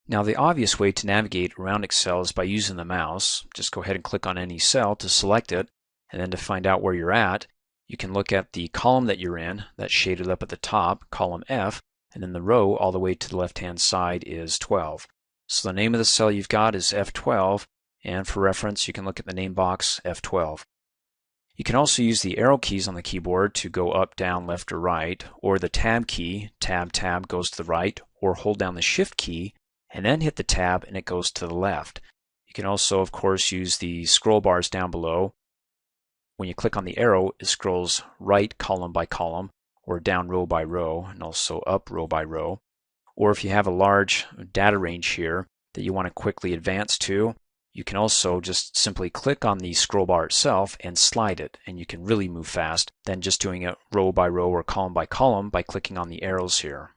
Now the obvious way to navigate around Excel is by using the mouse. Just go ahead and click on any cell to select it, and then to find out where you're at, you can look at the column that you're in, that's shaded up at the top, column F, and then the row all the way to the left-hand side is 12. So the name of the cell you've got is F12, and for reference you can look at the name box F12. You can also use the arrow keys on the keyboard to go up, down, left, or right, or the tab key, tab goes to the right, or hold down the shift key and then hit the tab and it goes to the left. You can also, of course, use the scroll bars down below. When you click on the arrow, it scrolls right column by column, or down row by row, and also up row by row. Or if you have a large data range here that you want to quickly advance to, you can also just simply click on the scroll bar itself and slide it, and you can really move fast than just doing it row by row or column by column by clicking on the arrows here.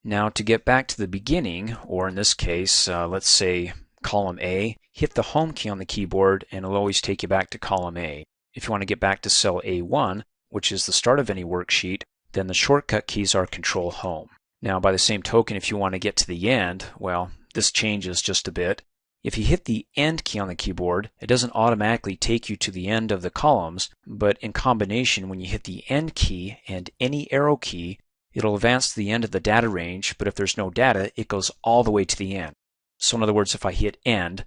Now to get back to the beginning, or in this case, let's say column A, hit the home key on the keyboard and it'll always take you back to column A. If you want to get back to cell A1, which is the start of any worksheet, then the shortcut keys are Control Home. Now by the same token, if you want to get to the end, well, this changes just a bit. If you hit the End key on the keyboard, it doesn't automatically take you to the end of the columns, but in combination, when you hit the End key and any arrow key, it'll advance to the end of the data range, but if there's no data, it goes all the way to the end. So in other words, if I hit End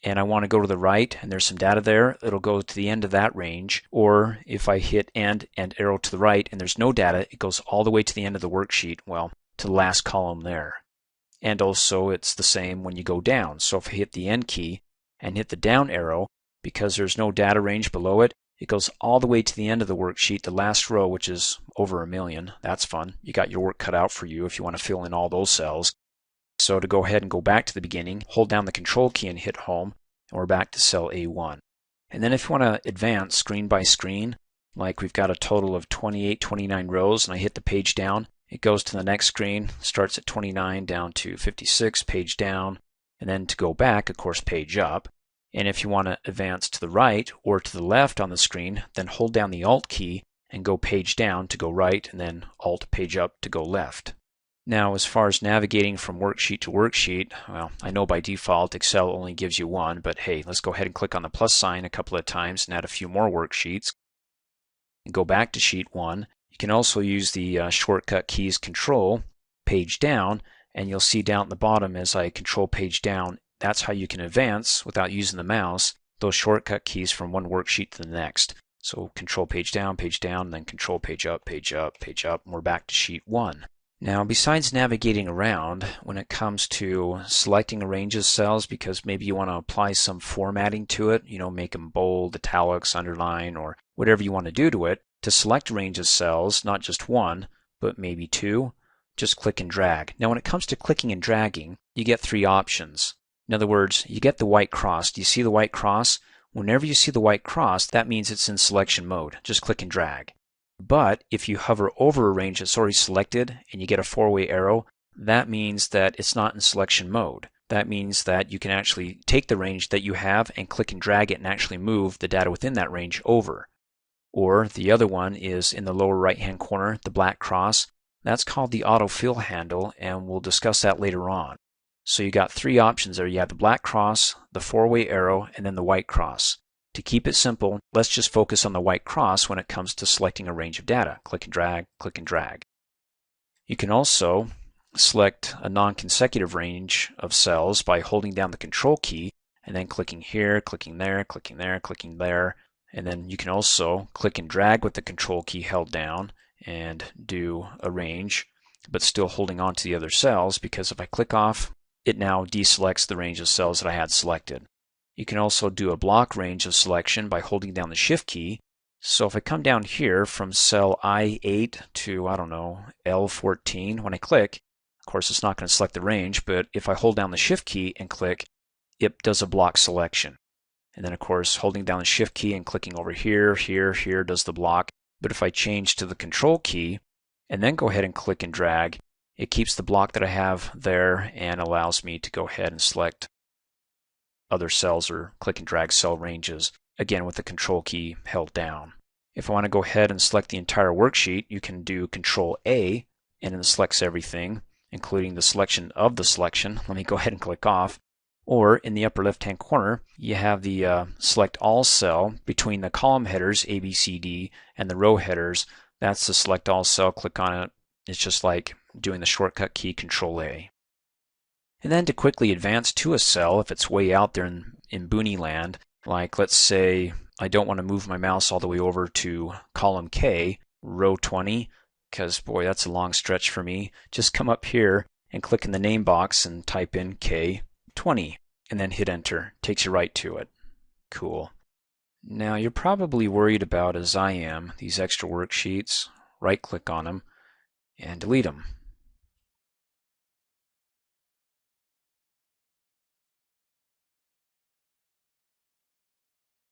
and I want to go to the right and there's some data there, it'll go to the end of that range. Or if I hit End and arrow to the right and there's no data, it goes all the way to the end of the worksheet, well, to the last column there. And also it's the same when you go down. So if I hit the End key and hit the down arrow, because there's no data range below it, it goes all the way to the end of the worksheet, the last row, which is over 1,000,000. That's fun. You got your work cut out for you if you want to fill in all those cells. So to go ahead and go back to the beginning, hold down the Control key and hit Home, and we're back to cell A1. And then if you want to advance screen by screen, like we've got a total of 28, 29 rows, and I hit the page down, it goes to the next screen, starts at 29 down to 56, page down, and then to go back, of course, page up. And if you want to advance to the right or to the left on the screen, then hold down the Alt key and go page down to go right, and then Alt page up to go left. Now, as far as navigating from worksheet to worksheet, well, I know by default Excel only gives you one, but hey, let's go ahead and click on the plus sign a couple of times and add a few more worksheets. And go back to sheet 1. You can also use the shortcut keys Control, page down, and you'll see down at the bottom as I control page down, that's how you can advance without using the mouse, those shortcut keys from one worksheet to the next. So Control page down, and then Control page up, page up, page up, and we're back to sheet 1. Now, besides navigating around, when it comes to selecting a range of cells, because maybe you want to apply some formatting to it, make them bold, italics, underline, or whatever you want to do to it, to select a range of cells, not just one, but maybe two, just click and drag. Now, when it comes to clicking and dragging, you get 3 options. In other words, you get the white cross. Do you see the white cross? Whenever you see the white cross, that means it's in selection mode. Just click and drag. But if you hover over a range that's already selected and you get a 4-way arrow, that means that it's not in selection mode. That means that you can actually take the range that you have and click and drag it and actually move the data within that range over. Or the other one is in the lower right-hand corner, the black cross. That's called the autofill handle, and we'll discuss that later on. So you got 3 options there. You have the black cross, the 4-way arrow, and then the white cross. To keep it simple, let's just focus on the white cross when it comes to selecting a range of data. Click and drag, click and drag. You can also select a non-consecutive range of cells by holding down the Control key and then clicking here, clicking there, clicking there, clicking there. And then you can also click and drag with the Control key held down and do a range, but still holding on to the other cells, because if I click off, it now deselects the range of cells that I had selected. You can also do a block range of selection by holding down the Shift key. So if I come down here from cell I8 to, I don't know, L14, when I click, of course it's not going to select the range, but if I hold down the Shift key and click, it does a block selection. And then of course holding down the Shift key and clicking over here, here does the block. But if I change to the Control key and then go ahead and click and drag, it keeps the block that I have there and allows me to go ahead and select other cells or click and drag cell ranges, again with the Control key held down. If I want to go ahead and select the entire worksheet, you can do Control A and it selects everything. including the selection of the selection. Let me go ahead and click off. Or in the upper left-hand corner, you have the Select All cell between the column headers A, B, C, D and the row headers. That's the Select All cell. Click on it. It's just like doing the shortcut key Control A. And then to quickly advance to a cell, if it's way out there in Boonie land, like let's say I don't want to move my mouse all the way over to column K, row 20, because boy, that's a long stretch for me. Just come up here and click in the name box and type in K20 and then hit enter. Takes you right to it. Cool. Now you're probably worried about, as I am, these extra worksheets. Right click on them and delete them.